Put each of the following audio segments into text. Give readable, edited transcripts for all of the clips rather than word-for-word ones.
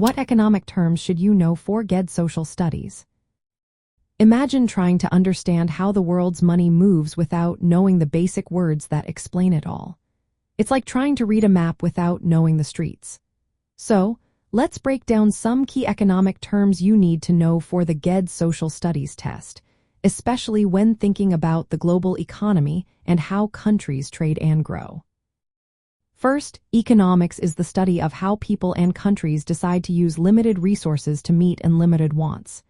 What economic terms should you know for GED Social Studies? Imagine trying to understand how the world's money moves without knowing the basic words that explain it all. It's like trying to read a map without knowing the streets. So, let's break down some key economic terms you need to know for the GED Social Studies test, especially when thinking about the global economy and how countries trade and grow. First, economics is the study of how people and countries decide to use limited resources to meet unlimited wants.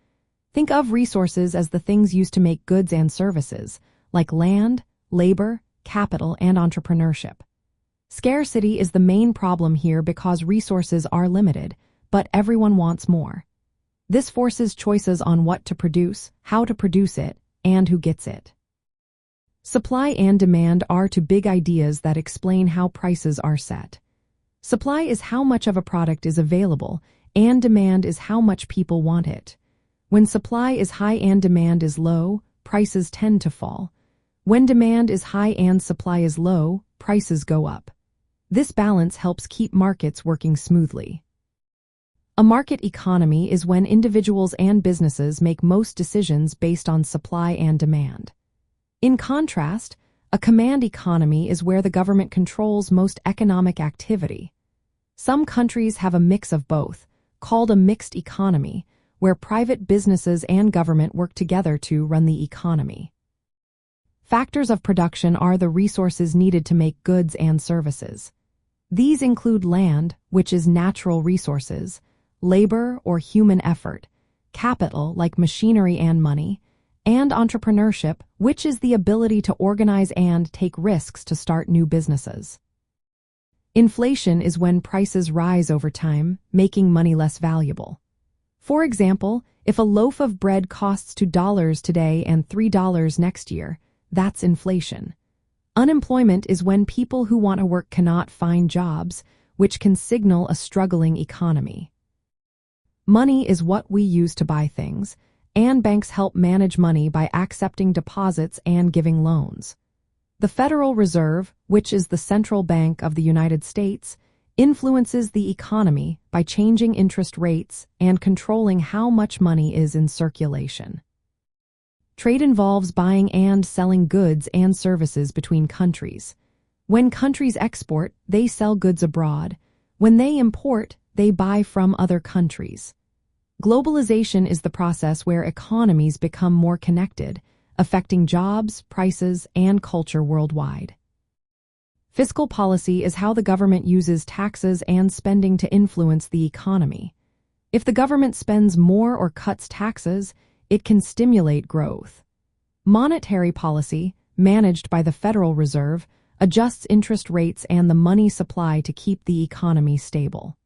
Think of resources as the things used to make goods and services, like land, labor, capital, and entrepreneurship. Scarcity is the main problem here because resources are limited, but everyone wants more. This forces choices on what to produce, how to produce it, and who gets it. Supply and demand are two big ideas that explain how prices are set. Supply is how much of a product is available, and demand is how much people want it. When supply is high and demand is low, prices tend to fall. When demand is high and supply is low, prices go up. This balance helps keep markets working smoothly. A market economy is when individuals and businesses make most decisions based on supply and demand. In contrast, a command economy is where the government controls most economic activity. Some countries have a mix of both, called a mixed economy, where private businesses and government work together to run the economy. Factors of production are the resources needed to make goods and services. These include land, which is natural resources, labor or human effort, capital like machinery and money, and entrepreneurship, which is the ability to organize and take risks to start new businesses. Inflation is when prices rise over time, making money less valuable. For example, if a loaf of bread costs $2 today and $3 next year, that's inflation. Unemployment is when people who want to work cannot find jobs, which can signal a struggling economy. Money is what we use to buy things, and banks help manage money by accepting deposits and giving loans. The Federal Reserve, which is the central bank of the United States, influences the economy by changing interest rates and controlling how much money is in circulation. Trade involves buying and selling goods and services between countries. When countries export, they sell goods abroad. When they import, they buy from other countries. Globalization is the process where economies become more connected, affecting jobs, prices, and culture worldwide. Fiscal policy is how the government uses taxes and spending to influence the economy. If the government spends more or cuts taxes, it can stimulate growth. Monetary policy, managed by the Federal Reserve, adjusts interest rates and the money supply to keep the economy stable.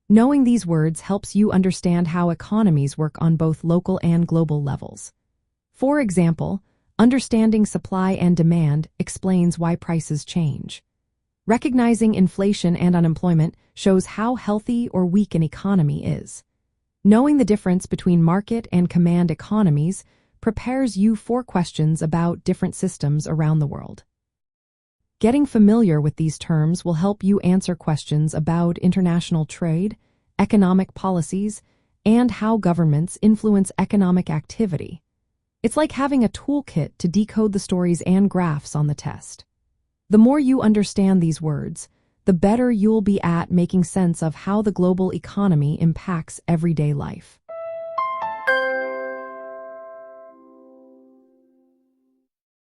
Knowing these words helps you understand how economies work on both local and global levels. For example, understanding supply and demand explains why prices change. Recognizing inflation and unemployment shows how healthy or weak an economy is. Knowing the difference between market and command economies prepares you for questions about different systems around the world. Getting familiar with these terms will help you answer questions about international trade, economic policies, and how governments influence economic activity. It's like having a toolkit to decode the stories and graphs on the test. The more you understand these words, the better you'll be at making sense of how the global economy impacts everyday life.